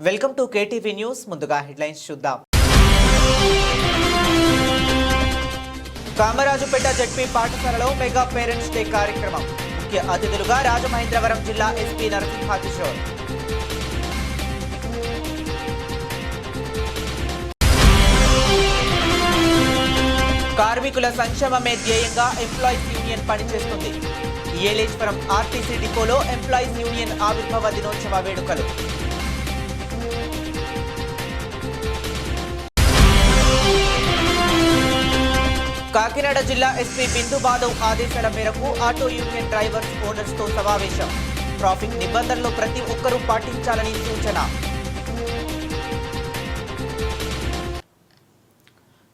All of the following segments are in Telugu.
Welcome to KTV news. ముందుగా హెడ్లైన్స్ చూద్దాం. కామరాజుపేట జెడ్పీ పాఠశాలలో మెగా పేరెంట్స్ డే కార్యక్రమం. ముఖ్య అతిథులుగా రాజమహేంద్రవరం జిల్లా ఎస్పీ నరసింహకిషోర్. కార్మికుల సంక్షేమమే ధ్యేయంగా ఎంప్లాయీస్ యూనియన్ పనిచేస్తుంది. ఏలేశ్వరం ఆర్టీసీ డిపోలో ఎంప్లాయీస్ యూనియన్ ఆవిర్భావ దినోత్సవ వేడుకలు. కాకినాడ జిల్లా ఎస్పీ బిందు బాదవ్ ఆదేశాల మేరకు ఆటో యూనియన్ డ్రైవర్స్ ఓనర్స్ తో సమావేశం. ట్రాఫిక్ నిబంధనలు ప్రతి ఒక్కరూ పాటించాలని సూచన.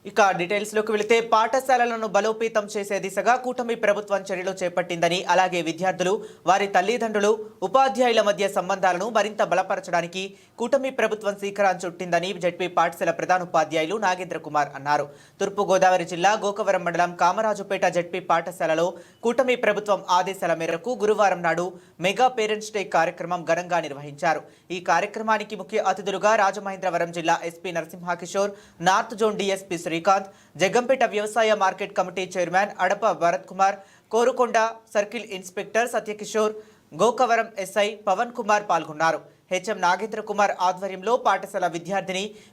ఇక డీటెయిల్స్ లోకి వెళితే పాఠశాలలను బలోపేతం చేసే దిశగా కూటమి ప్రభుత్వం చర్యలు చేపట్టిందని, అలాగే విద్యార్థులు, వారి తల్లిదండ్రులు, ఉపాధ్యాయుల మధ్య సంబంధాలను మరింత బలపరచడానికి కూటమి ప్రభుత్వం శ్రీకారం చుట్టిందని జెడ్పీ పాఠశాల ప్రధానోపాధ్యాయులు నాగేంద్ర కుమార్ అన్నారు. తూర్పుగోదావరి జిల్లా గోకవరం మండలం కామరాజుపేట జెడ్పీ పాఠశాలలో కూటమి ప్రభుత్వం ఆదేశాల మేరకు గురువారం నాడు మెగా పేరెంట్స్ డే కార్యక్రమం ఘనంగా నిర్వహించారు. ఈ కార్యక్రమానికి ముఖ్య అతిథులుగా రాజమహేంద్రవరం జిల్లా SP Narasimhakishore, north zone DSP Srikanth, Jaggampeta వ్యవసాయ market committee chairman Adapa Bharat Kumar, Korukonda circle inspector Satyakishore, Gokavaram SI Pavan Kumar పాల్గొన్నారు. హెచ్ఎం నాగేంద్ర కుమార్ ఆధ్వర్యంలో పాఠశాల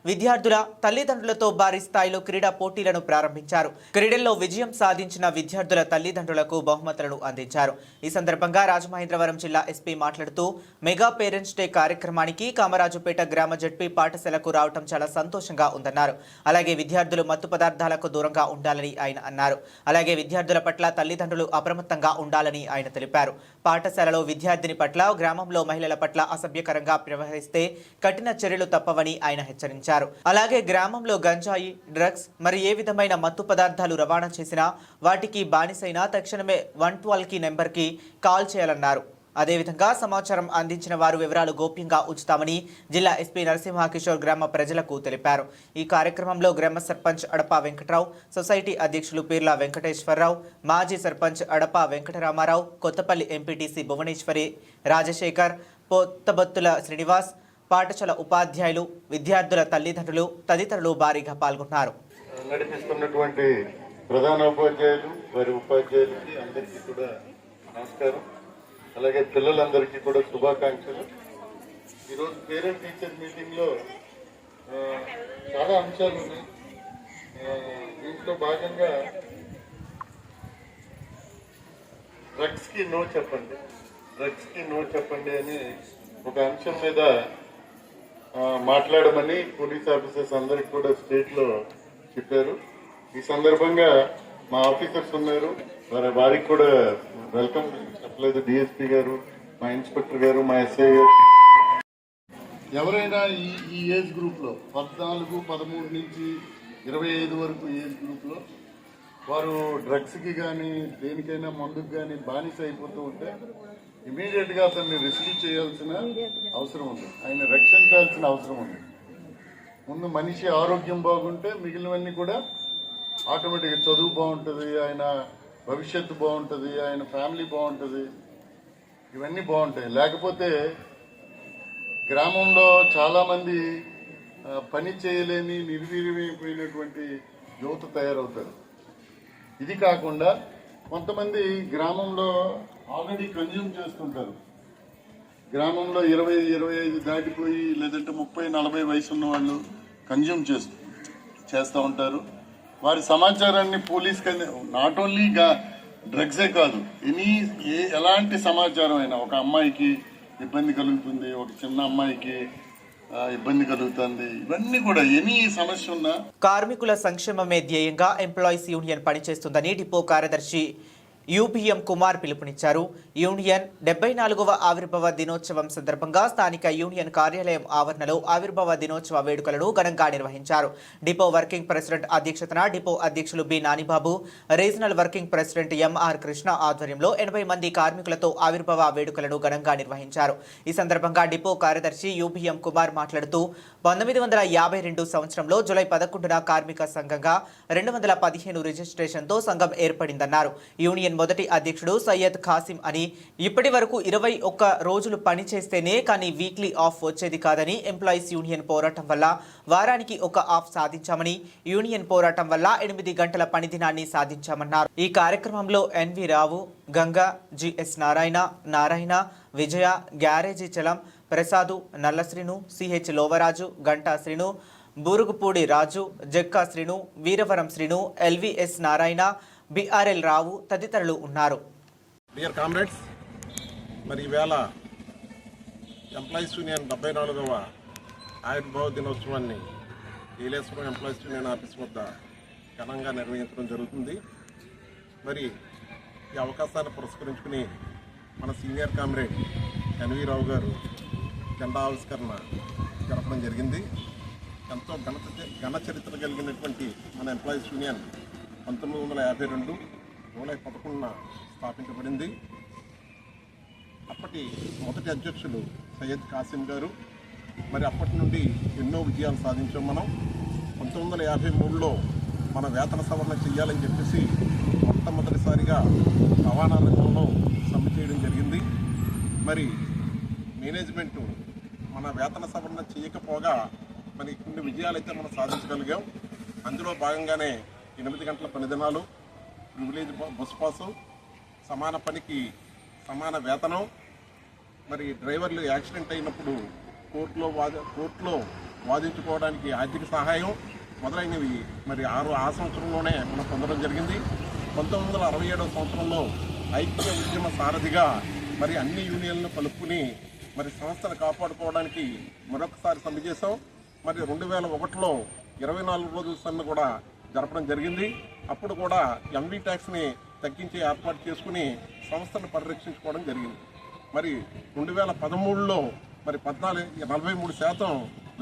విద్యార్థుల తల్లిదండ్రులతో భారీ స్థాయిలో క్రీడా పోటీలను ప్రారంభించారు. క్రీడల్లో విజయం సాధించిన విద్యార్థుల తల్లిదండ్రులకు బహుమతులను అందించారు. ఈ సందర్భంగా రాజమహేంద్రవరం జిల్లా ఎస్పీ మాట్లాడుతూ మెగా పేరెంట్స్ డే కార్యక్రమానికి కామరాజుపేట గ్రామ జెడ్పీ పాఠశాలకు రావడం చాలా సంతోషంగా ఉందన్నారు. అలాగే విద్యార్థులు మత్తు పదార్థాలకు దూరంగా ఉండాలని ఆయన అన్నారు. అలాగే విద్యార్థుల పట్ల తల్లిదండ్రులు అప్రమత్తంగా ఉండాలని ఆయన తెలిపారు. పాఠశాలలో విద్యార్థిని పట్ల, గ్రామంలో మహిళల పట్ల అసభ్యకరంగా వ్యవహరిస్తే కఠిన చర్యలు తప్పవని ఆయన హెచ్చరించారు. అలాగే గ్రామంలో గంజాయి, డ్రగ్స్ మరి ఏ విధమైన మత్తు పదార్థాలు రవాణా చేసినా, వాటికి బానిసైనా తక్షణమే 112 నెంబర్కి కాల్ చేయాలన్నారు. అదేవిధంగా సమాచారం అందించిన వారు వివరాలు గోప్యంగా ఉంచుతామని జిల్లా ఎస్పీ నరసింహకిషోర్ గ్రామ ప్రజలకు తెలిపారు. ఈ కార్యక్రమంలో గ్రామ సర్పంచ్ అడప వెంకటరావు, సొసైటీ అధ్యక్షులు పీర్ల వెంకటేశ్వరరావు, మాజీ సర్పంచ్ అడప వెంకటరామారావు, కొత్తపల్లి ఎంపీటీసీ భువనేశ్వరి, రాజశేఖర్, పొత్తబత్తుల శ్రీనివాస్, పాఠశాల ఉపాధ్యాయులు, విద్యార్థుల తల్లిదండ్రులు తదితరులు భారీగా పాల్గొన్నారు. నడిపిస్తున్నటువంటి ప్రధాన ఉపాధ్యాయులు, వారి ఉపాధ్యాయులకి అందరికీ కూడా నమస్కారం. అలాగే పిల్లలందరికీ కూడా శుభాకాంక్షలు. ఈరోజు పేరెంట్ టీచర్ మీటింగ్ లో చాలా అంశాలు ఉన్నాయి. దీంట్లో భాగంగా డ్రగ్స్ కి నో చెప్పండి అని ఒక అంశం మీద మాట్లాడమని పోలీస్ ఆఫీసర్స్ అందరికి కూడా స్టేట్ లో చెప్పారు. ఈ సందర్భంగా మా ఆఫీసర్స్ ఉన్నారు, వారికి కూడా వెల్కమ్ చెప్పలేదు. డిఎస్పీ గారు, మా ఇన్స్పెక్టర్ గారు, మా ఎస్ఐ గారు, ఎవరైనా ఈ ఏజ్ గ్రూప్ లో 14, 13 నుంచి 25 వరకు ఏజ్ గ్రూప్ లో వారు డ్రగ్స్ కి కానీ దేనికైనా మందుకు కానీ బానిస అయిపోతూ ఉంటే ఇమీడియట్ గా అతన్ని రెస్క్యూ చేయాల్సిన అవసరం ఉంది. ఆయన రక్షించాల్సిన అవసరం ఉంది. ముందు మనిషి ఆరోగ్యం బాగుంటే మిగిలినవన్నీ కూడా ఆటోమేటిక్గా చదువు బాగుంటుంది, ఆయన భవిష్యత్తు బాగుంటుంది, ఆయన ఫ్యామిలీ బాగుంటుంది, ఇవన్నీ బాగుంటాయి. లేకపోతే గ్రామంలో చాలామంది పని చేయలేని నిర్వీర్యమైపోయినటువంటి యువత తయారవుతారు. ఇది కాకుండా కొంతమంది గ్రామంలో ఆల్రెడీ కన్జ్యూమ్ చేస్తుంటారు. గ్రామంలో 20-25 దాటిపోయి లేదంటే 30-40 వయసు ఉన్న వాళ్ళు కన్జ్యూమ్ చేస్తూ ఉంటారు. వారి సమాచారాన్ని పోలీస్కి నాట్ ఓన్లీ డ్రగ్సే కాదు, ఎలాంటి సమాచారం అయినా, ఒక అమ్మాయికి ఇబ్బంది కలుగుతుంది, ఒక చిన్న అమ్మాయికి ఇబ్బంది కలుగుతుంది, ఇవన్నీ కూడా ఎనీ సమస్య ఉన్నా కార్మికుల సంక్షేమమే ధ్యేయంగా ఎంప్లాయీస్ యూనియన్ పనిచేస్తుందని డిపో కార్యదర్శి యూపీఎం కుమార్ పిలుపునిచ్చారు. యూనియన్ 74వ ఆవిర్భావ దినోత్సవం సందర్భంగా స్థానిక యూనియన్ కార్యాలయం ఆవరణలో ఆవిర్భావ దినోత్సవ వేడుకలను ఘనంగా నిర్వహించారు. డిపో వర్కింగ్ ప్రెసిడెంట్ అధ్యక్షతన డిపో అధ్యక్షులు B Nanibabu, regional working president MR Krishna ఆధ్వర్యంలో 80 మంది కార్మికులతో ఆవిర్భావ వేడుకలను ఘనంగా నిర్వహించారు. ఈ సందర్భంగా డిపో కార్యదర్శి యూపీఎం కుమార్ మాట్లాడుతూ 1952 సంవత్సరంలో జూలై 11న కార్మిక సంఘంగా 215 రిజిస్ట్రేషన్తో సంఘం ఏర్పడిందన్నారు. యూనియన్ యూనియన్ మొదటి అధ్యక్షుడు సయ్యద్ ఖాసిం అని ఇప్పటి వరకు 21 రోజులు పనిచేస్తేనే కానీ వీక్లీ ఆఫ్ వచ్చేది కాదని, ఎంప్లాయీస్ యూనియన్ పోరాటం వల్ల వారానికి ఒక ఆఫ్ సాధించామని, యూనియన్ పోరాటం వల్ల 8 గంటల పని దినాన్ని సాధించామన్నారు. ఈ కార్యక్రమంలో ఎన్వి రావు, గంగా, జిఎస్ నారాయణ, విజయ, గ్యారేజీ చలం, ప్రసాదు, నల్లశ్రీను, సిహెచ్ లోవరాజు, గంటా శ్రీను, బూరుగుపూడి రాజు, జక్కా శ్రీను, వీరవరం శ్రీను, ఎల్విఎస్ నారాయణ, బిఆర్ఎల్ రావు తదితరులు ఉన్నారు. డియర్ కామ్రేడ్స్, మరి ఈవేళ ఎంప్లాయీస్ యూనియన్ 74వ ఆవిర్భావ దినోత్సవాన్ని ఏలేశ్వరం ఎంప్లాయీస్ యూనియన్ ఆఫీస్ వద్ద ఘనంగా నిర్వహించడం జరుగుతుంది. మరి ఈ అవకాశాన్ని పురస్కరించుకుని మన సీనియర్ కామ్రేడ్ ఎన్వి రావు గారు జెండా ఆవిష్కరణ జరపడం జరిగింది. ఎంతో ఘన చరిత్ర కలిగినటువంటి మన ఎంప్లాయీస్ యూనియన్ 1952 జూలై 11న స్థాపించబడింది. అప్పటి మొదటి అధ్యక్షులు సయ్యద్ ఖాసిం గారు. మరి అప్పటి నుండి ఎన్నో విజయాలు సాధించాం మనం. 1953లో మన వేతన సవరణ చేయాలని చెప్పేసి మొట్టమొదటిసారిగా రవాణా రంగంలో సమ్మె చేయడం జరిగింది. మరి మేనేజ్మెంటు మన వేతన సవరణ చేయకపోగా మరి కొన్ని విజయాలు అయితే మనం సాధించగలిగాం. అందులో భాగంగానే 8 గంటల పని దినాలు, ప్రివిలేజ్ బస్ పాసు, సమాన పనికి సమాన వేతనం, మరి డ్రైవర్లు యాక్సిడెంట్ అయినప్పుడు కోర్టులో వాదించుకోవడానికి ఆర్థిక సహాయం మొదలైనవి మరి ఆ సంవత్సరంలోనే మనం పొందడం జరిగింది. 1967వ సంవత్సరంలో ఐక్య ఉద్యమ సారథిగా మరి అన్ని యూనియన్లను కలుపుకుని మరి సంస్థను కాపాడుకోవడానికి మరొకసారి సమ్మె చేశాం. మరి 2001లో 24 రోజుల సమ్మె కూడా జరపడం జరిగింది. అప్పుడు కూడా ఎంవీ ట్యాక్స్ని తగ్గించి ఏర్పాటు చేసుకుని సంస్థను పరిరక్షించుకోవడం జరిగింది. మరి 2013లో మరి 43%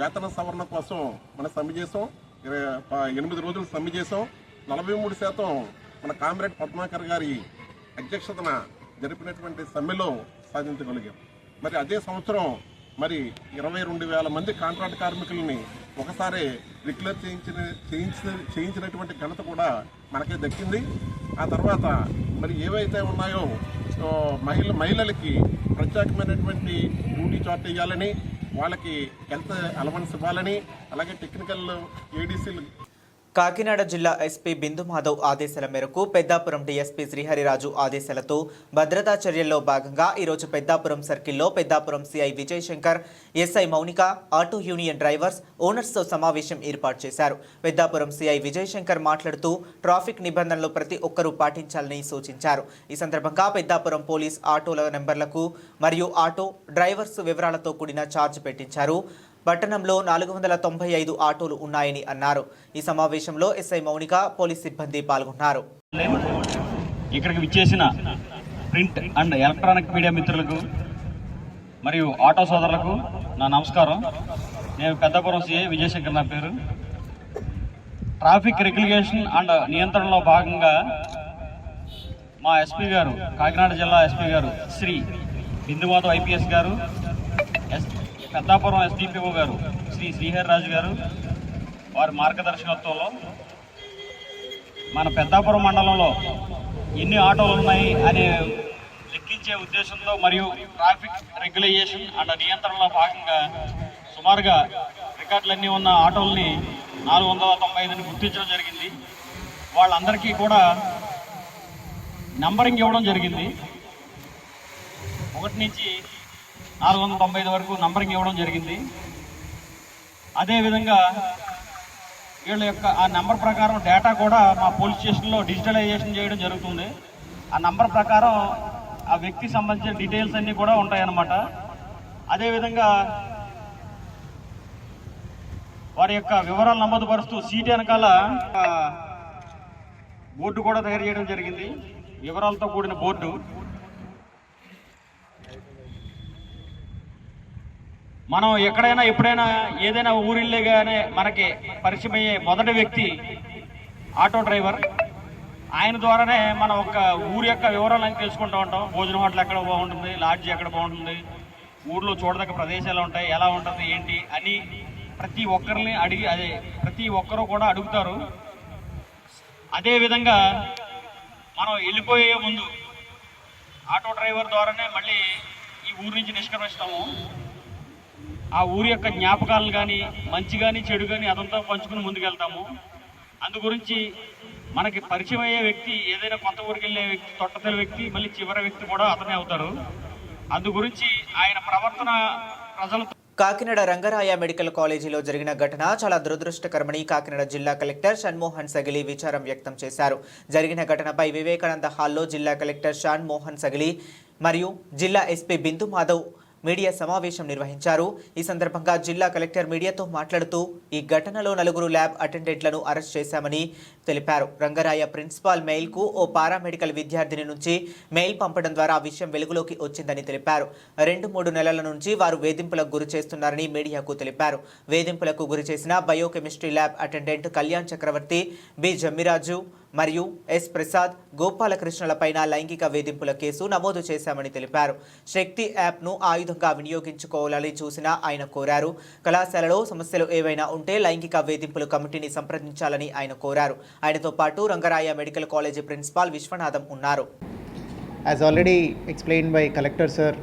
వేతన సవరణ కోసం మనం సమ్మె చేసాం. 8 రోజులు సమ్మె చేసాం. 43% మన కామ్రేడ్ పద్మాకర్ గారి అధ్యక్షతన జరిపినటువంటి సమ్మెలో సాధించగలిగాం. మరి అదే సంవత్సరం మరి 22,000 మంది కాంట్రాక్ట్ కార్మికులని ఒకసారి డిక్లేర్ చేయించినటువంటి ఘనత కూడా మనకే దక్కింది. ఆ తర్వాత మరి ఏవైతే ఉన్నాయో మహిళలకి ప్రత్యేకమైనటువంటి డ్యూటీ చార్ట్ వేయాలని, వాళ్ళకి హెల్త్ అలవెన్స్ ఇవ్వాలని, అలాగే టెక్నికల్ ఏడీసీలు. కాకినాడ జిల్లా ఎస్పీ బిందు మాధవ్ ఆదేశాల మేరకు పెద్దాపురం డీఎస్పీ శ్రీహరిరాజు ఆదేశాలతో భద్రతా చర్యల్లో భాగంగా ఈరోజు పెద్దాపురం సర్కిల్లో Peddapuram CI Vijay Shankar, SI Mounika, auto union drivers, ఓనర్స్తో సమావేశం ఏర్పాటు చేశారు. పెద్దాపురం సిఐ విజయ్ శంకర్ మాట్లాడుతూ ట్రాఫిక్ నిబంధనలు ప్రతి ఒక్కరూ పాటించాలని సూచించారు. ఈ సందర్భంగా పెద్దాపురం పోలీస్ ఆటోల నెంబర్లకు మరియు ఆటో డ్రైవర్స్ వివరాలతో కూడిన ఛార్జ్ పెట్టించారు. పట్టణంలో 495 ఆటోలు ఉన్నాయని అన్నారు. ఈ సమావేశంలో ఎస్ఐ మౌనిక, పోలీస్ సిబ్బంది పాల్గొన్నారు. ఇక్కడికి విచ్చేసిన ప్రింట్ అండ్ ఎలక్ట్రానిక్ మీడియా మిత్రులకు మరియు ఆటో సోదరులకు నా నమస్కారం. నేను పెద్దాపురం సిఐ విజయశంకర్ నా పేరు. ట్రాఫిక్ రెగ్యులేషన్ అండ్ నియంత్రణలో భాగంగా మా ఎస్పీ గారు, కాకినాడ జిల్లా ఎస్పీ గారు శ్రీ బిందుమాధవ్ ఐపీఎస్ గారు, పెద్దాపురం ఎస్డిపిఓ గారు శ్రీ శ్రీహరిరాజు గారు, వారి మార్గదర్శకత్వంలో మన పెద్దాపురం మండలంలో ఎన్ని ఆటోలు ఉన్నాయి అనే లెక్కించే ఉద్దేశంతో మరియు ట్రాఫిక్ రెగ్యులేషన్ అండ్ నియంత్రణలో భాగంగా సుమారుగా రికార్డులన్నీ ఉన్న ఆటోలని 495ని గుర్తించడం జరిగింది. వాళ్ళందరికీ కూడా నంబరింగ్ ఇవ్వడం జరిగింది. 1 నుంచి 495 వరకు నంబరింగ్ ఇవ్వడం జరిగింది. అదేవిధంగా వీళ్ళ యొక్క ఆ నంబర్ ప్రకారం డేటా కూడా మా పోలీస్ స్టేషన్లో డిజిటలైజేషన్ చేయడం జరుగుతుంది. ఆ నంబర్ ప్రకారం ఆ వ్యక్తికి సంబంధించిన డీటెయిల్స్ అన్నీ కూడా ఉంటాయన్నమాట. అదేవిధంగా వారి యొక్క వివరాలు నమోదుపరుస్తూ సీట్ వెనకాల బోర్డు కూడా తయారు చేయడం జరిగింది, వివరాలతో కూడిన బోర్డు. మనం ఎక్కడైనా ఎప్పుడైనా ఏదైనా ఊరిల్లేగానే మనకి పరిచయం అయ్యే మొదటి వ్యక్తి ఆటో డ్రైవర్. ఆయన ద్వారానే మనం ఒక ఊరి యొక్క వివరాలను తెలుసుకుంటూ ఉంటాం. భోజనం హోటల్ ఎక్కడ బాగుంటుంది, లాడ్జ్ ఎక్కడ బాగుంటుంది, ఊర్లో చూడదగ్గ ప్రదేశాలు ఉంటాయి, ఎలా ఉంటుంది ఏంటి అని ప్రతి ఒక్కరిని అడిగి ప్రతి ఒక్కరూ కూడా అడుగుతారు. అదేవిధంగా మనం వెళ్ళిపోయే ముందు ఆటో డ్రైవర్ ద్వారానే మళ్ళీ ఈ ఊరి నుంచి నిష్క్రమిస్తాము. ఆ ఊరి యొక్క జ్ఞాపకాలను కానీ మంచి కానీ చెడు కానీ అదంతా పంచుకుని ముందుకెళ్తాము. అందు గురించి మనకి పరిచయం అయ్యే వ్యక్తి ఏదైనా కొత్త ఊరికి వెళ్ళే వ్యక్తి, తొట్టతెలి వ్యక్తి, మళ్ళీ చివరి వ్యక్తి కూడా అతనే అవుతారు. అందు గురించి ఆయన ప్రవర్తన ప్రజలతో. కాకినాడ రంగరాయ మెడికల్ కాలేజీలో జరిగిన ఘటన చాలా దురదృష్టకరమని కాకినాడ జిల్లా కలెక్టర్ షణ్మోహన్ సగిలి విచారం వ్యక్తం చేశారు. జరిగిన ఘటనపై వివేకానంద హాల్లో జిల్లా కలెక్టర్ షణ్మోహన్ సగిలి మరియు జిల్లా ఎస్పీ బిందు మాధవ్ మీడియా సమావేశం నిర్వహించారు. ఈ సందర్భంగా జిల్లా కలెక్టర్ మీడియాతో మాట్లాడుతూ ఈ ఘటనలో 4 ల్యాబ్ అటెండెంట్లను అరెస్ట్ చేశామని తెలిపారు. రంగరాయ ప్రిన్సిపాల్ మెయిల్కు ఓ పారామెడికల్ విద్యార్థిని నుంచి మెయిల్ పంపడం ద్వారా ఆ విషయం వెలుగులోకి వచ్చిందని తెలిపారు. 2-3 నెలల నుంచి వారు వేధింపులకు గురి చేస్తున్నారని మీడియాకు తెలిపారు. వేధింపులకు గురి చేసిన బయోకెమిస్ట్రీ ల్యాబ్ అటెండెంట్ కళ్యాణ్ చక్రవర్తి, బి జమ్మిరాజు మరియు ఎస్ ప్రసాద్, గోపాలకృష్ణలపైన లైంగిక వేధింపుల కేసు నమోదు చేశామని తెలిపారు. శక్తి యాప్ను ఆయుధంగా వినియోగించుకోవాలని చూసిన ఆయన కోరారు. కళాశాలలో సమస్యలు ఏవైనా ఉంటే లైంగిక వేధింపుల కమిటీని సంప్రదించాలని ఆయన కోరారు. ఆయనతో పాటు Rangaraya medical college principal Viswanatham ఉన్నారు. As already explain by collector sir,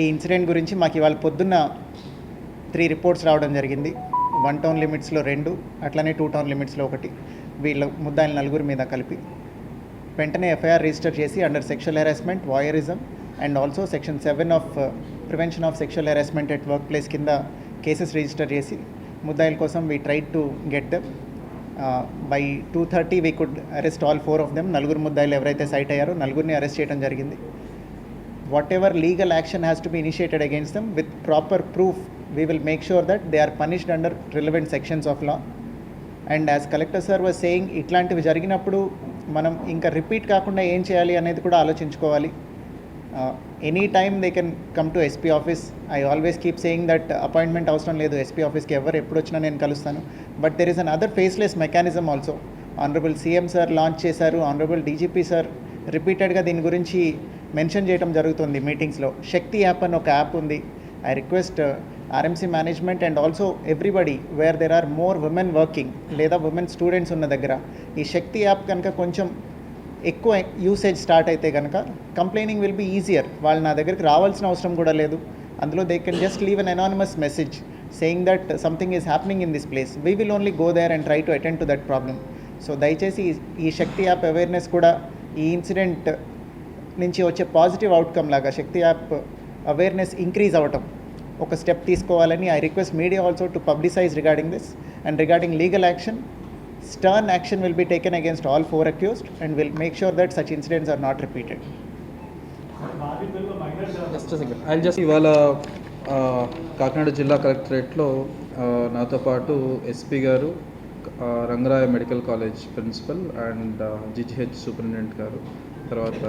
ఈ ఇన్సిడెంట్ గురించి మాకు ఇవాళ పొద్దున్న 3 రిపోర్ట్స్ రావడం జరిగింది. 1 టౌన్ లిమిట్స్లో 2, అట్లనే 2 టౌన్ లిమిట్స్లో 1. వీళ్ళ ముద్దాయిల 4 మీద కలిపి వెంటనే ఎఫ్ఐఆర్ రిజిస్టర్ చేసి under sexual harassment, వాయరిజం and also section 7 of prevention of sexual harassment at work place కింద కేసెస్ రిజిస్టర్ చేసి ముద్దాయిల కోసం we tried to get them. By 2:30 we could arrest all 4 of them. 4 ముద్దాయిలు ఎవరైతే సైట్ అయ్యారో 4ని అరెస్ట్ చేయడం జరిగింది. whatever legal action has to be initiated against them with proper proof, we will make sure that they are punished under relevant sections of law. And as collector sir was saying, ఇట్లాంటివి జరిగినప్పుడు మనం ఇంకా రిపీట్ కాకుండా ఏం చేయాలి అనేది కూడా ఆలోచించుకోవాలి. Any time they can come to SP office. I always keep saying that appointment అవసరం లేదు, ఎస్పీ ఆఫీస్కి ఎవరు ఎప్పుడు వచ్చినా నేను కలుస్తాను. But there is an other faceless mechanism also. Honourable CM sir launch చేశారు, ఆనరబుల్ డీజీపీ సార్ రిపీటెడ్గా దీని గురించి మెన్షన్ చేయడం జరుగుతుంది మీటింగ్స్లో. శక్తి యాప్ అని ఒక యాప్ ఉంది. I request RMC management and also everybody where there are more women working లేదా ఉమెన్ స్టూడెంట్స్ ఉన్న దగ్గర ఈ శక్తి యాప్ కనుక కొంచెం ఎక్కువ యూసేజ్ స్టార్ట్ అయితే కనుక కంప్లైనింగ్ విల్ బీ ఈజియర్. వాళ్ళు నా దగ్గరికి రావాల్సిన అవసరం కూడా లేదు. అందులో they can just leave an anonymous message saying that something is happening in this place. We will only go there and try to attend to that problem. So దయచేసి ఈ శక్తి యాప్ అవేర్నెస్ కూడా ఈ ఇన్సిడెంట్ నుంచి వచ్చే పాజిటివ్ అవుట్కమ్ లాగా శక్తి యాప్ అవేర్నెస్ ఇంక్రీజ్ అవ్వటం ఒక స్టెప్ తీసుకోవాలని I request media also to publicise regarding this. And regarding legal action, stern action will be taken against all 4 accused and will make sure that such incidents are not repeated. Just a second. I'll just ఇవాళ కాకినాడ జిల్లా కలెక్టరేట్లో నాతో పాటు ఎస్పీ గారు, Rangaraya medical college principal and GGH superintendent గారు, తర్వాత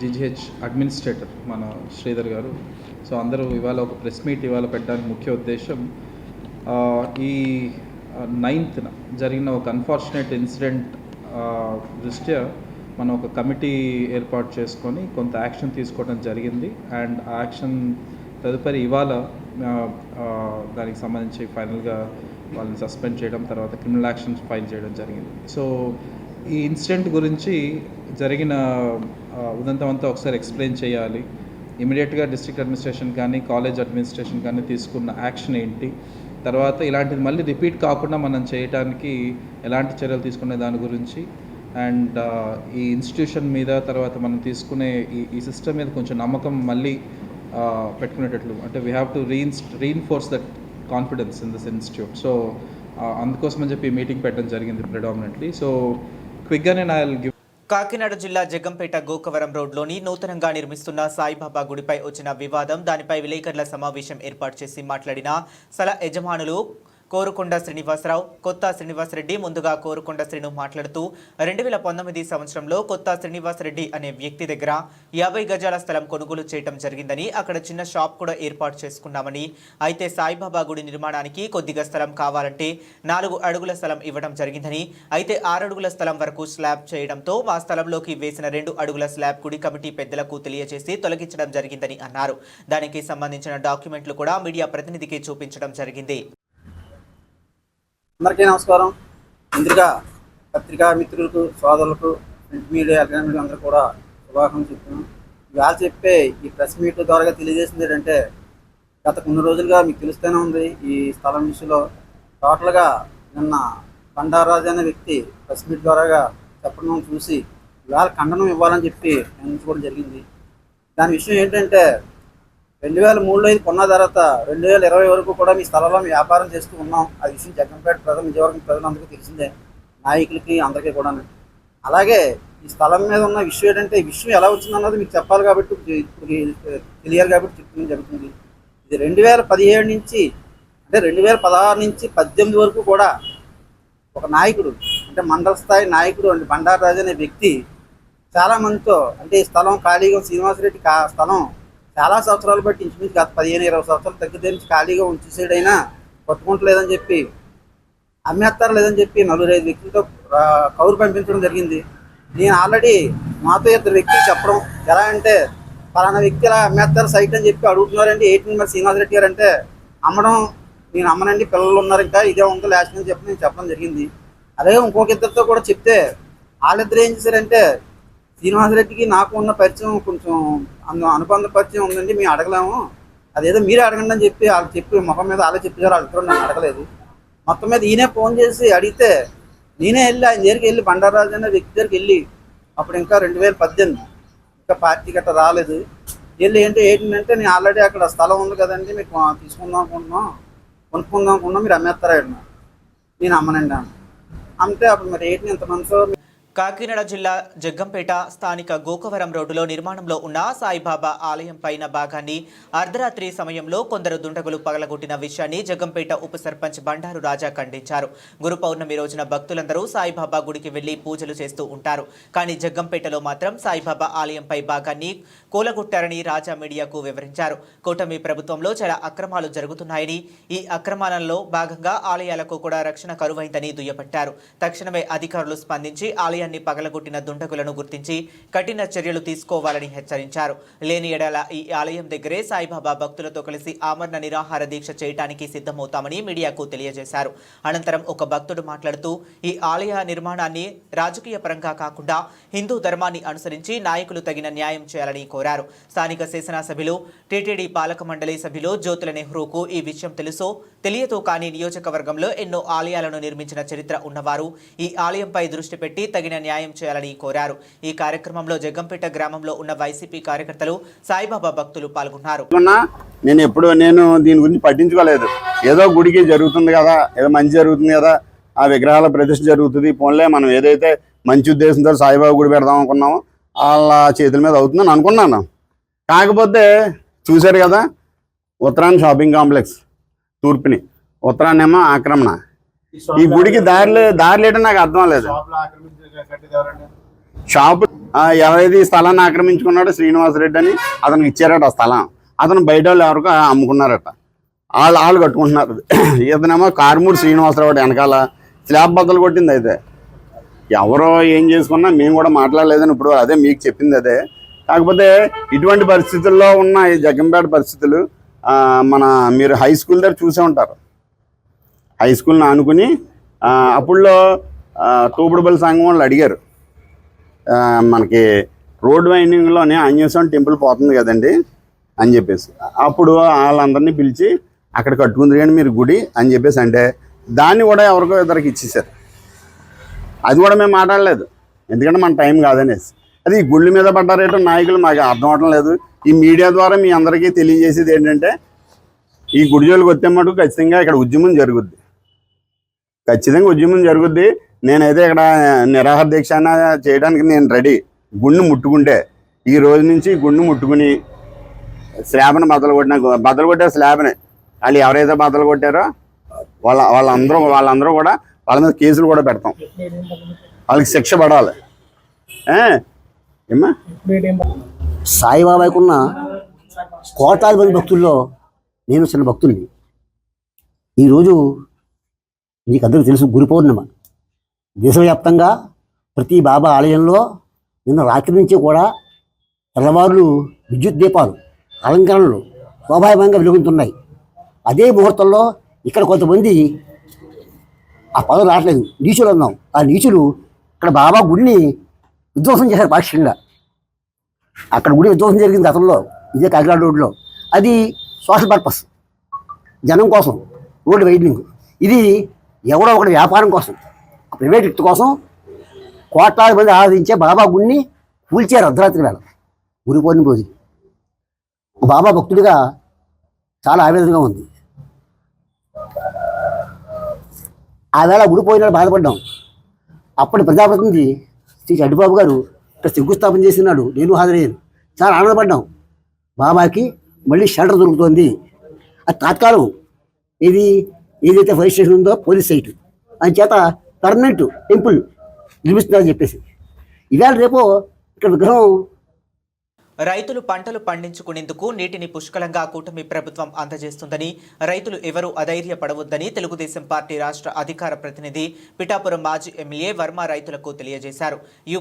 జీజీహెచ్ అడ్మినిస్ట్రేటర్ మన శ్రీధర్ గారు, సో అందరూ ఇవాళ ఒక ప్రెస్ మీట్ ఇవాళ పెట్టడానికి ముఖ్య ఉద్దేశం ఈ 9th జరిగిన ఒక అన్ఫార్చునేట్ ఇన్సిడెంట్ దృష్ట్యా మనం ఒక కమిటీ ఏర్పాటు చేసుకొని కొంత యాక్షన్ తీసుకోవడం జరిగింది. అండ్ ఆ యాక్షన్ తదుపరి ఇవాళ దానికి సంబంధించి ఫైనల్గా వాళ్ళని సస్పెండ్ చేయడం, తర్వాత క్రిమినల్ యాక్షన్స్ ఫైల్ చేయడం జరిగింది. సో ఈ ఇన్సిడెంట్ గురించి జరిగిన ఉదంతం అంతా ఒకసారి ఎక్స్ప్లెయిన్ చేయాలి. ఇమీడియట్గా డిస్ట్రిక్ట్ అడ్మినిస్ట్రేషన్ కానీ కాలేజ్ అడ్మినిస్ట్రేషన్ కానీ తీసుకున్న యాక్షన్ ఏంటి, తర్వాత ఇలాంటిది మళ్ళీ రిపీట్ కాకుండా మనం చేయడానికి ఎలాంటి చర్యలు తీసుకునే దాని గురించి, అండ్ ఈ ఇన్స్టిట్యూషన్ మీద తర్వాత మనం తీసుకునే ఈ సిస్టమ్ మీద కొంచెం నమ్మకం మళ్ళీ పెట్టుకునేటట్లు, అంటే we have to reinforce that confidence in this institute. So అందుకోసం అని చెప్పి మీటింగ్ పెట్టడం జరిగింది ప్రెడామినెంట్లీ. సో క్విక్గానే నా గివ్. కాకినాడ జిల్లా జగ్గంపేట గోకవరం రోడ్లోని నూతనంగా నిర్మిస్తున్న సాయిబాబా గుడిపై వచ్చిన వివాదం, దానిపై విలేకరుల సమావేశం ఏర్పాటు చేసి మాట్లాడిన స్థల యజమానులు కోరుకొండ శ్రీనివాసరావు, కొత్త శ్రీనివాసరెడ్డి. ముందుగా కోరుకొండ శ్రీను మాట్లాడుతూ 2019 సంవత్సరంలో కొత్త శ్రీనివాసరెడ్డి అనే వ్యక్తి దగ్గర 50 గజాల స్థలం కొనుగోలు చేయడం జరిగిందని, అక్కడ చిన్న షాప్ కూడా ఏర్పాటు చేసుకున్నామని, అయితే సాయిబాబా గుడి నిర్మాణానికి కొద్దిగా స్థలం కావాలంటే 4 అడుగుల స్థలం ఇవ్వడం జరిగిందని, అయితే 6 అడుగుల స్థలం వరకు స్లాబ్ చేయడంతో మా స్థలంలోకి వేసిన 2 అడుగుల స్లాబ్ గుడి కమిటీ పెద్దలకు తెలియజేసి తొలగించడం జరిగిందని అన్నారు. దానికి సంబంధించిన డాక్యుమెంట్లు కూడా మీడియా ప్రతినిధికి చూపించడం జరిగింది. అందరికీ నమస్కారం. ముందుగా పత్రికా మిత్రులకు, సోదరులకు ప్రింట్ మీడియా ఎలక్ట్రానిక్ మీడియా అందరూ కూడా శుభాకాంక్షలు చెప్తున్నాం. ఇవాళ చెప్పే ఈ ప్రెస్ మీట్ ద్వారా తెలియజేసింది ఏంటంటే, గత కొన్ని రోజులుగా మీకు తెలుస్తూనే ఉంది ఈ స్థలం విషయంలో. టోటల్గా నిన్న బండారాజు అనే వ్యక్తి ప్రెస్ మీట్ ద్వారా చెప్పడం చూసి ఇవాళ ఖండనం ఇవ్వాలని చెప్పి నిర్ణయించుకోవడం జరిగింది. దాని విషయం ఏంటంటే, 2003లో ఇది కొన్న తర్వాత 2020 వరకు కూడా మీ స్థలంలో మేము వ్యాపారం చేస్తూ ఉన్నాం. ఆ విషయం జగ్గంపేట ప్రజలు, నిజవర్గం ప్రజలందరికీ తెలిసిందే, నాయకులకి అందరికీ కూడా. అలాగే ఈ స్థలం మీద ఉన్న విషయం ఏంటంటే, ఈ విషయం ఎలా వచ్చిందన్నది మీకు చెప్పాలి కాబట్టి ఇప్పుడు తెలియాలి కాబట్టి చెప్పడం జరుగుతుంది. ఇది 2017 నుంచి అంటే 2016 నుంచి 18 వరకు కూడా ఒక నాయకుడు, అంటే మండల స్థాయి నాయకుడు అంటే బండారాజు అనే వ్యక్తి చాలా మందితో, అంటే ఈ స్థలం ఖాళీగా శ్రీనివాసరెడ్డి స్థలం చాలా సంవత్సరాలు బట్టి ఇంచుమించు గత 15-20 సంవత్సరాలు దగ్గర నుంచి ఖాళీగా ఉంచేసాడైనా పట్టుకుంటలేదని చెప్పి, అమ్మేస్తారు లేదని చెప్పి 4-5 వ్యక్తులతో కౌరు పంపించడం జరిగింది. నేను ఆల్రెడీ మాతో 2 వ్యక్తులు చెప్పడం ఎలా అంటే, పలానా వ్యక్తి ఇలా అమ్మేస్తారు సైట్ అని చెప్పి అడుగుతున్నారండి. 18 మరి శ్రీనివాసరెడ్డి గారు అంటే, అమ్మడం నేను అమ్మనండి, పిల్లలు ఉన్నారు ఇంకా ఇదే ఉంది లాస్ట్ అని చెప్పి నేను చెప్పడం జరిగింది. అలాగే ఇంకొక ఇద్దరితో కూడా చెప్తే వాళ్ళిద్దరు ఏం చేశారంటే, శ్రీనివాసరెడ్డికి నాకు ఉన్న పరిచయం కొంచెం అనుబంధ పరిచయం ఉందండి, మేము అడగలేము, అదేదో మీరే అడగండి అని చెప్పి వాళ్ళు చెప్పి ముఖం మీద వాళ్ళే చెప్పారు. వాళ్ళిద్దరూ నన్ను అడగలేదు. మొత్తం మీద ఈయనే ఫోన్ చేసి అడిగితే నేనే వెళ్ళి ఆయన దగ్గరికి వెళ్ళి, బండారాజు అనే వ్యక్తి దగ్గరికి వెళ్ళి, అప్పుడు ఇంకా 2018 ఇంకా పార్టీ గట్రా రాలేదు, వెళ్ళి ఏంటంటే నేను ఆల్రెడీ అక్కడ స్థలం ఉంది కదండి, మీకు తీసుకుందాం అనుకుంటున్నాం, కొనుక్కుందాం అనుకున్నాం, మీరు అమ్మేస్తారా? నేను అమ్మనండి అంటే అప్పుడు మరి ఏంటి ఇంతమందితో. కాకినాడ జిల్లా జగ్గంపేట స్థానిక గోకవరం రోడ్డులో నిర్మాణంలో ఉన్న సాయిబాబా ఆలయం పైన భాగాన్ని అర్ధరాత్రి సమయంలో కొందరు దుండగులు పగలగొట్టిన విషయాన్ని జగ్గంపేట ఉప సర్పంచ్ బండారు రాజా ఖండించారు. గురు పౌర్ణమి రోజున భక్తులందరూ సాయిబాబా గుడికి వెళ్లి పూజలు చేస్తూ ఉంటారు. కానీ జగ్గంపేటలో మాత్రం సాయిబాబా ఆలయంపై భాగాన్ని కూలగొట్టారని రాజా మీడియాకు వివరించారు. కూటమి ప్రభుత్వంలో చాలా అక్రమాలు జరుగుతున్నాయని, ఈ అక్రమాలలో భాగంగా ఆలయాలకు కూడా రక్షణ కరువైందని దుయ్యబట్టారు. తక్షణమే అధికారులు స్పందించి ఆలయాన్ని పగలగొట్టిన దుండగులను గుర్తించి కఠిన చర్యలు తీసుకోవాలని హెచ్చరించారు. లేని ఎడల ఈ ఆలయం దగ్గరే సాయిబాబా భక్తులతో కలిసి ఆమరణ నిరాహార దీక్ష చేయడానికి సిద్ధమవుతామని మీడియాకు తెలియజేశారు. అనంతరం ఒక భక్తుడు మాట్లాడుతూ, ఈ ఆలయ నిర్మాణాన్ని రాజకీయ పరంగా కాకుండా హిందూ ధర్మాన్ని అనుసరించి నాయకులు తగిన న్యాయం చేయాలని కోరారు. స్థానిక శాసనసభ్యులు, టీటీడీ పాలక మండలి సభ్యులు జ్యోతుల నెహ్రూకు ఈ విషయం తెలుసో తెలియదో కానీ నియోజకవర్గంలో ఎన్నో ఆలయాలను నిర్మించిన చరిత్ర ఉన్నవారు ఈ ఆలయంపై దృష్టి పెట్టి తగిన న్యాయం చేయాలని కోరారు. ఈ కార్యక్రమంలో జగ్గంపేట గ్రామంలో ఉన్న వైసీపీ కార్యకర్తలు, సాయిబాబా భక్తులు పాల్గొన్నారు. నేను దీని గురించి పట్టించుకోలేదు. ఏదో గుడికి జరుగుతుంది కదా, ఏదో మంచి జరుగుతుంది కదా, ఆ విగ్రహాల ప్రతిష్ఠ జరుగుతుంది, పోన్లే మనం ఏదైతే మంచి ఉద్దేశంతో సాయిబాబా గుడి పెడదాం అనుకున్నామో వాళ్ళ చేతుల మీద అవుతుందని అనుకున్నాను. కాకపోతే చూశారు కదా, ఉత్తరాయణ షాపింగ్ కాంప్లెక్స్ తూర్పుని, ఉత్తరాయణేమో ఆక్రమణ. ఈ గుడికి దారిలేటో నాకు అర్థం లేదు. షాపు ఎవరైతే ఈ స్థలాన్ని ఆక్రమించుకున్నాడో శ్రీనివాసరెడ్డి అని అతనికి ఇచ్చారట ఆ స్థలం. అతను బయట వాళ్ళు ఎవరికో అమ్ముకున్నారట, వాళ్ళు కట్టుకుంటున్నారు. ఇతనేమో కారుమూడి శ్రీనివాసరావు వెనకాల స్లాబ్ బద్దలు కొట్టింది. అయితే ఎవరో ఏం చేసుకున్నా మేము కూడా మాట్లాడలేదని ఇప్పుడు అదే మీకు చెప్పింది అదే. కాకపోతే ఇటువంటి పరిస్థితుల్లో ఉన్న ఈ జగ్గంపేట పరిస్థితులు మీరు హై స్కూల్ దగ్గర చూసే ఉంటారు. హై స్కూల్ని ఆనుకుని అప్పుడులో తోపుడుబల్లి సంఘం వాళ్ళు అడిగారు, మనకి రోడ్ వైండింగ్లోనే ఆంజనేయస్వామి టెంపుల్ పోతుంది కదండి అని చెప్పేసి, అప్పుడు వాళ్ళందరినీ పిలిచి అక్కడ కట్టుకుంది కానీ మీరు గుడి అని చెప్పేసి అంటే దాన్ని కూడా ఎవరికో ఇద్దరికి ఇచ్చేసారు. అది కూడా మేము మాట్లాడలేదు, ఎందుకంటే మన టైం కాదనేసి. అది ఈ గుళ్ళ మీద పడ్డారేటో నాయకులు మాకు అర్థం అవడం లేదు. ఈ మీడియా ద్వారా మీ అందరికీ తెలియజేసేది ఏంటంటే, ఈ గుడి జోలికి వస్తే మటుకు ఖచ్చితంగా ఇక్కడ ఉద్యమం జరుగుద్ది, ఖచ్చితంగా ఉద్యమం జరుగుద్ది. నేనైతే ఇక్కడ నిరాహార దీక్ష చేయడానికి నేను రెడీ. గుండు ముట్టుకుంటే ఈ రోజు నుంచి గుండు ముట్టుకుని స్లాబ్ని బద్దలు కొట్టారు. స్లాబ్ని వాళ్ళు ఎవరైతే బద్దలు కొట్టారో వాళ్ళందరూ కూడా వాళ్ళ మీద కేసులు కూడా పెడతాం, వాళ్ళకి శిక్ష పడాలి. ఏమ్మా, సాయిబాబాకున్న కోటాది మంది భక్తుల్లో నేను చిన్న భక్తుల్ని. ఈరోజు మీకు అందరికీ తెలుసు, గురు పౌర్ణిమ. దేశవ్యాప్తంగా ప్రతి బాబా ఆలయంలో నిన్న రాత్రి నుంచి కూడా తెల్లవారులు విద్యుత్ దీపాలు, అలంకరణలు స్వాభావికంగా వెలుగుతున్నాయి. అదే ముహూర్తంలో ఇక్కడ కొంతమంది, ఆ పదం రావట్లేదు, నీచులు అన్నాం, ఆ నీచులు ఇక్కడ బాబా గుడిని విధ్వంసం చేశారు పాక్షికంగా. అక్కడ గుడి విధ్వంసం జరిగింది గతంలో, ఇదే కాకినాడ రోడ్లో. అది సోషల్ పర్పస్, జనం కోసం రోడ్డు వైడనింగ్. ఇది ఎవడో ఒకటి వ్యాపారం కోసం, ప్రైవేట్ వ్యక్తి కోసం కోట్లాది మంది ఆరాధించే బాబా గుడిని కూల్చారు అర్ధరాత్రి వేళ, గురి పౌర్ణమి రోజు. బాబా భక్తుడిగా చాలా ఆవేదనగా ఉంది. ఆ వేళ గుడిపోయినాడు, బాధపడ్డాం. అప్పటి ప్రజాప్రతినిధి శ్రీ చంటిబాబు గారు ఇక్కడ శంకుస్థాపన చేసినాడు, నేను హాజరయ్యాను. చాలా ఆనందపడ్డాం. బాబాకి మళ్ళీ షెల్టర్ దొరుకుతుంది. అది తాత్కాలం. ఏదైతే ఫైర్ స్టేషన్ ఉందో పోలీస్ సైట్, అని చేత పర్మనెంట్ టెంపుల్ నిర్మిస్తున్నారని చెప్పేసి ఇవాళ రేపు ఇక్కడ విగ్రహం. రైతులు పంటలు పండించుకునేందుకు నీటిని పుష్కలంగా కూటమి ప్రభుత్వం అందజేస్తుందని, రైతులు ఎవరూ అధైర్యపడవద్దని తెలుగుదేశం పార్టీ రాష్ట్ర అధికార ప్రతినిధి పిఠాపురం మాజీ ఎమ్మెల్యే వర్మ రైతులకు తెలియజేశారు.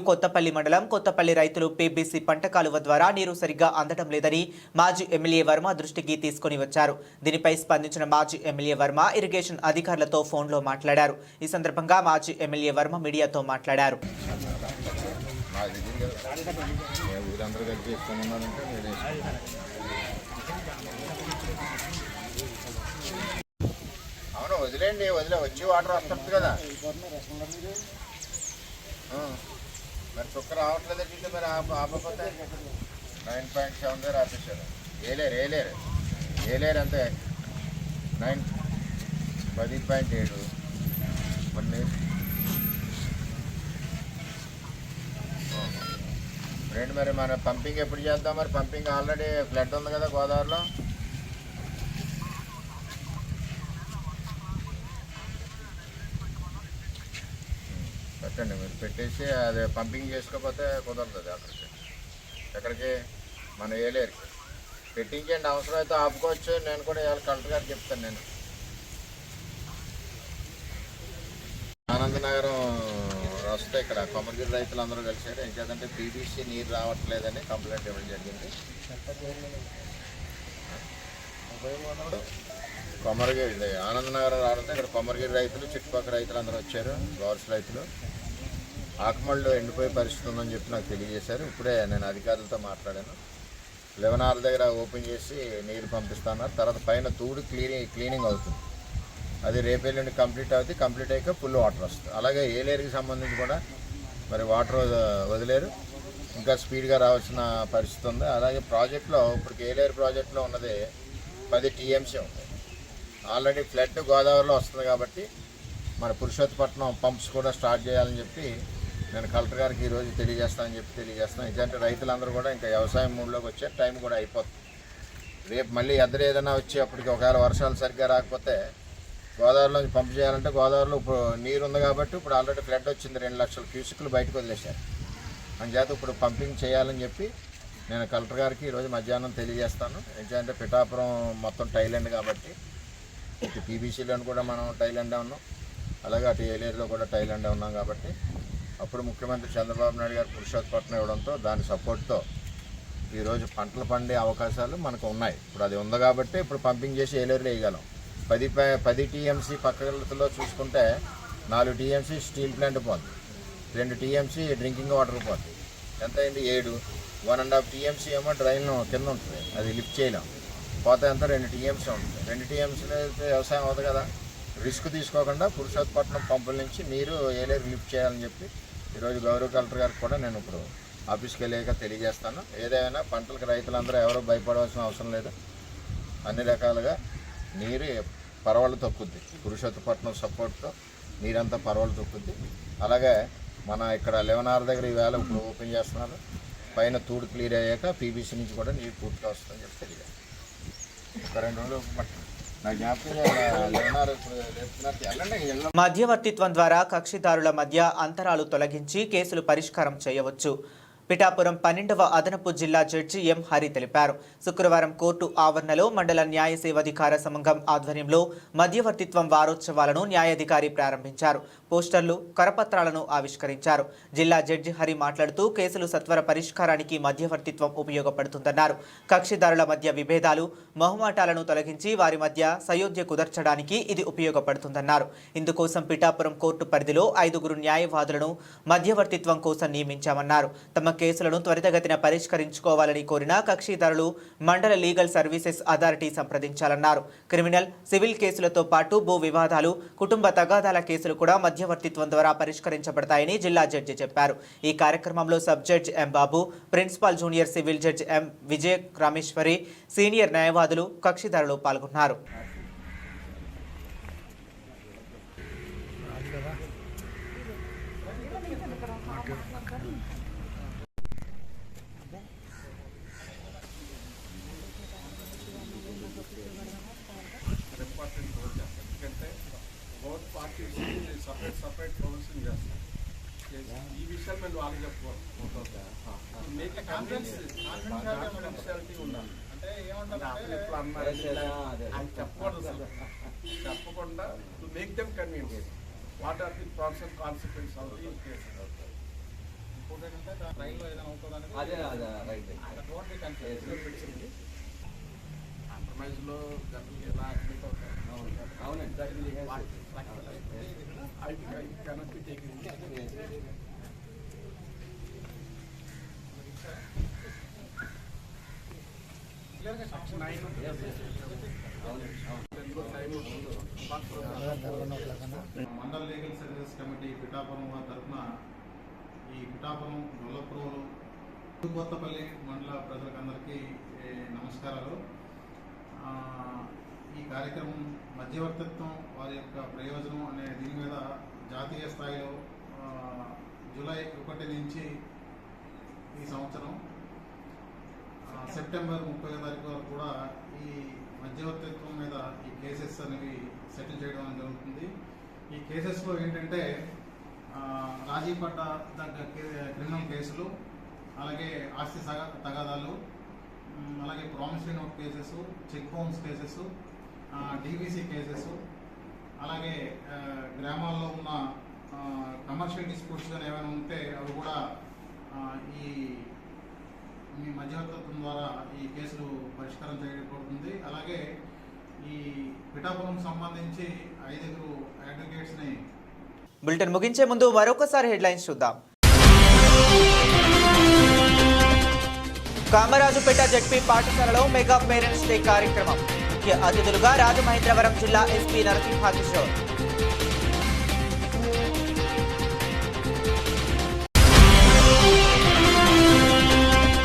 కొత్తపల్లి మండలం కొత్తపల్లి రైతులు పీబీసీ పంట కాలువ ద్వారా నీరు సరిగ్గా అందడం లేదని మాజీ ఎమ్మెల్యే వర్మ దృష్టికి తీసుకుని వచ్చారు. దీనిపై స్పందించిన మాజీ ఎమ్మెల్యే వర్మ ఇరిగేషన్ అధికారులతో ఫోన్లో మాట్లాడారు. ఈ సందర్భంగా మాజీ ఎమ్మెల్యే వర్మ మీడియాతో మాట్లాడారు. ఊరందరూ కలిసి ఇస్తున్నారంటే అవును, వదిలేండి, వచ్చి వాటర్ వస్తుంది కదా. మరి చుక్క రావట్లేదు అంటే మరి ఆపకపోతే 9.7 దగ్గర ఆపేశారు. ఏలేరు అంతే 10.7 కొన్ని ఫ్రెండ్. మరి మన పంపింగ్ ఎప్పుడు చేద్దాం? మరి పంపింగ్ ఆల్రెడీ ఫ్లడ్ ఉంది కదా గోదావరిలో. పెట్టండి, మీరు పెట్టేసి అది పంపింగ్ చేసుకోకపోతే కుదరదు. ఎక్కడికి? మన ఏలేరుకి పెట్టించండి. అవసరమైతే ఆపుకోవచ్చు. నేను కూడా ఇవాళ కలెక్టర్ గారికి చెప్తాను. నేను ఆనందనగరం వస్తే ఇక్కడ కొమరగిరి రైతులు అందరూ కలిసారు. ఏంటంటే పీబీసీ నీరు రావట్లేదని కంప్లైంట్ ఇవ్వడం జరిగింది. కొమరగిరి ఆనందనగరం రావడంతో ఇక్కడ కొమరగిరి రైతులు, చుట్టుపక్కల రైతులు అందరూ వచ్చారు. గవర్స్ రైతులు ఆకుమళ్ళు ఎండిపోయే పరిస్థితి ఉందని చెప్పి నాకు తెలియజేశారు. ఇప్పుడే నేను అధికారులతో మాట్లాడాను. 11 దగ్గర ఓపెన్ చేసి నీరు పంపిస్తున్నారు. తర్వాత పైన తూడు క్లీనింగ్ అవుతుంది. అది రేపేళ్ళుండి కంప్లీట్ అవుతుంది. కంప్లీట్ అయ్యాక ఫుల్ వాటర్ వస్తుంది. అలాగే ఏలేరుకి సంబంధించి కూడా మరి వాటర్ వదిలేరు, ఇంకా స్పీడ్గా రావాల్సిన పరిస్థితి ఉంది. అలాగే ప్రాజెక్టులో ఇప్పుడు ఏలేరు ప్రాజెక్టులో ఉన్నది 10 TMC ఉంది. ఆల్రెడీ ఫ్లడ్ గోదావరిలో వస్తుంది కాబట్టి మన పురుషోత్తపట్నం పంప్స్ కూడా స్టార్ట్ చేయాలని చెప్పి నేను కలెక్టర్ గారికి ఈరోజు తెలియజేస్తాను. ఎందుకంటే రైతులందరూ కూడా ఇంకా వ్యవసాయం మూడ్లోకి వచ్చే టైం కూడా అయిపోతుంది. రేపు మళ్ళీ ఎద్దరు ఏదైనా వచ్చి అప్పటికి ఒకవేళ వర్షాలు సరిగ్గా రాకపోతే గోదావరిలో పంప్ చేయాలంటే గోదావరిలో ఇప్పుడు నీరు ఉంది కాబట్టి ఇప్పుడు ఆల్రెడీ ఫ్లడ్ వచ్చింది. 2 లక్షల క్యూసిక్లు బయటకు వదిలేశారు. అందుచేత ఇప్పుడు పంపింగ్ చేయాలని చెప్పి నేను కలెక్టర్ గారికి ఈరోజు మధ్యాహ్నం తెలియజేస్తాను. ఎందుకంటే పిఠాపురం మొత్తం టైలాండ్ కాబట్టి ఇటు పీబీసీలోని కూడా మనం టైలాండే ఉన్నాం, అలాగే అటు ఏలేరులో కూడా టైలాండే ఉన్నాం కాబట్టి అప్పుడు ముఖ్యమంత్రి చంద్రబాబు నాయుడు గారు పురుషోత్తపట్నం ఇవ్వడంతో దాని సపోర్ట్తో ఈరోజు పంటలు పండే అవకాశాలు మనకు ఉన్నాయి. ఇప్పుడు అది ఉంది కాబట్టి ఇప్పుడు పంపింగ్ చేసి ఏలేరులో వేయగలం. 10 TMC పక్కలో చూసుకుంటే 4 TMC స్టీల్ ప్లాంట్ పోతుంది, 2 TMC డ్రింకింగ్ వాటర్ పోతుంది. ఎంత అయింది? 7. 1.5 TMC ఏమో డ్రైన్ కింద ఉంటుంది, అది లిఫ్ట్ చేయలేం. పోతే అంతా 2 TMC ఉంటుంది. 2 TMCలో అయితే వ్యవసాయం అవుతుంది కదా. రిస్క్ తీసుకోకుండా పురుషోత్తపట్నం పంపుల నుంచి నీరు ఏలేరు లిఫ్ట్ చేయాలని చెప్పి ఈరోజు గౌరవ కలెక్టర్ గారికి కూడా నేను ఇప్పుడు ఆఫీస్కి వెళ్ళాక తెలియజేస్తాను. ఏదైనా పంటలకు రైతులందరూ ఎవరో భయపడవలసిన అవసరం లేదు. అన్ని రకాలుగా నీరు పరవళ్ళు తొక్కుద్ది. పురుషోత్తపట్నం సపోర్ట్తో నీరంతా పరవళ్ళు తొక్కుద్ది. అలాగే మన ఇక్కడ 11 దగ్గర ఈవేళ ఇప్పుడు ఓపెన్ చేస్తున్నారు. పైన తూడు క్లియర్ అయ్యాక పీబీసీ నుంచి కూడా నీరు పూర్తిగా వస్తుందని చెప్పి తెలియదు. ఒక 2 రోజులు నా జ్ఞాపకం మధ్యవర్తిత్వం ద్వారా కక్షిదారుల మధ్య అంతరాలు తొలగించి కేసులు పరిష్కారం చేయవచ్చు. పిఠాపురం 12వ అదనపు జిల్లా జడ్జి ఎం హరి తెలిపారు. శుక్రవారం కోర్టు ఆవరణలో మండల న్యాయ సేవాధికార సంఘం ఆధ్వర్యంలో మధ్యవర్తిత్వం వారోత్సవాలను న్యాయాధికారి ప్రారంభించారు. పోస్టర్లు, కరపత్రాలను ఆవిష్కరించారు. జిల్లా జడ్జి హరి మాట్లాడుతూ కేసులు సత్వర పరిష్కారానికి మధ్యవర్తిత్వం ఉపయోగపడుతుందన్నారు. కక్షిదారుల మధ్య విభేదాలు, మొహమాటాలను తొలగించి వారి మధ్య సయోధ్య కుదర్చడానికి ఇది ఉపయోగపడుతుందన్నారు. ఇందుకోసం పిఠాపురం కోర్టు పరిధిలో 5 న్యాయవాదులను మధ్యవర్తిత్వం కోసం నియమించామన్నారు. తమ కేసులను త్వరితగతిన పరిష్కరించుకోవాలని కోరిన కక్షిదారులు మండల లీగల్ సర్వీసెస్ అథారిటీ సంప్రదించాలన్నారు. క్రిమినల్, సివిల్ కేసులతో పాటు భూ వివాదాలు, కుటుంబ తగాదాల కేసులు కూడా మధ్యవర్తిత్వం ద్వారా పరిష్కరించబడతాయని జిల్లా జడ్జి చెప్పారు. ఈ కార్యక్రమంలో sub judge M Babu, principal junior civil judge M Vijaya Rameswari, senior న్యాయవాదులు, కక్షిదారులు పాల్గొన్నారు. సపరేట్ ప్రొవిజన్ చేస్తాం. ఈ విషయాలు మేము వాళ్ళకి చెప్పుకోవాలి. కాన్ఫిడెన్షియాలిటీ ఉండాలి. అంటే ఏమంటారు ఎప్పుడు అన్నారు చెప్పకూడదు. చెప్పకుండా to make them convenience. What are the problems and consequence of the case. ఇంకోటి ఏంటంటే ట్రైన్లో ఏదైనా అవుతుందని కాంప్రమైజ్లో జనరల్గా ఎలా అడ్మిట్ అవుతారు. అవునండి. I cannot be taken. Mandal legal services committee Pithapuram వారి తరఫున ఈ పిఠాపురం గొల్లప్రోలు కొత్తపల్లి మండల ప్రజలకందరికీ నమస్కారాలు. ఈ కార్యక్రమం మధ్యవర్తిత్వం వారి యొక్క ప్రయోజనం అనే దీని మీద జాతీయ స్థాయిలో జూలై 1 నుంచి ఈ సంవత్సరం సెప్టెంబర్ 30వ తారీఖు వరకు కూడా ఈ మధ్యవర్తిత్వం మీద ఈ కేసెస్ అనేవి సెటిల్ చేయడం అనేది జరుగుతుంది. ఈ కేసెస్లో ఏంటంటే రాజీ పడ్డ క్రిమినల్ కేసులు, అలాగే ఆస్తి తగాదాలు, అలాగే promissory note cases, cheque bounce cases, DVC cases, అలాగే గ్రామాల్లో ఉన్న కమర్షియల్ డిస్ప్యూట్స్ కానీ ఏమైనా ఉంటే అవి కూడా ఈ మధ్యవర్తిత్వం ద్వారా ఈ కేసులు పరిష్కారం చేయబడుతుంది. అలాగే ఈ పిఠాపురం సంబంధించి 5 అడ్వకేట్స్ని. బులెటిన్ ముగించే ముందు మరొకసారి హెడ్లైన్స్ చూద్దాం. కామరాజుపేట జడ్పీ పాఠశాలలో మెగా పేరెంట్స్ డే కార్యక్రమం. ముఖ్య అతిథులుగా రాజమహేంద్రవరం జిల్లా ఎస్పీ నరసింహకిషోర్.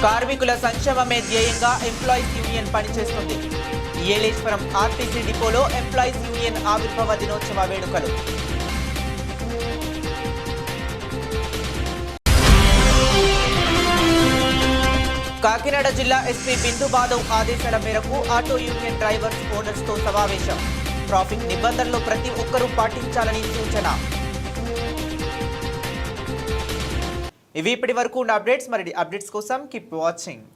కార్మికుల సంక్షేమమే ధ్యేయంగా ఎంప్లాయీస్ యూనియన్ పనిచేస్తుంది. ఏలేశ్వరం ఆర్టీసీ డిపోలో ఎంప్లాయీస్ యూనియన్ ఆవిర్భావ దినోత్సవ వేడుకలు. కాకినాడ జిల్లా ఎస్పీ బిందు మాధవ్ ఆదేశాల మేరకు ఆటో యూనియన్ డ్రైవర్స్ ఓనర్స్తో సమావేశం. ట్రాఫిక్ నిబంధనలు ప్రతి ఒక్కరూ పాటించాలని సూచన. ఇవి ఇప్పటి వరకు ఉన్న అప్డేట్స్. మరి అప్డేట్స్ కోసం కీప్ వాచింగ్.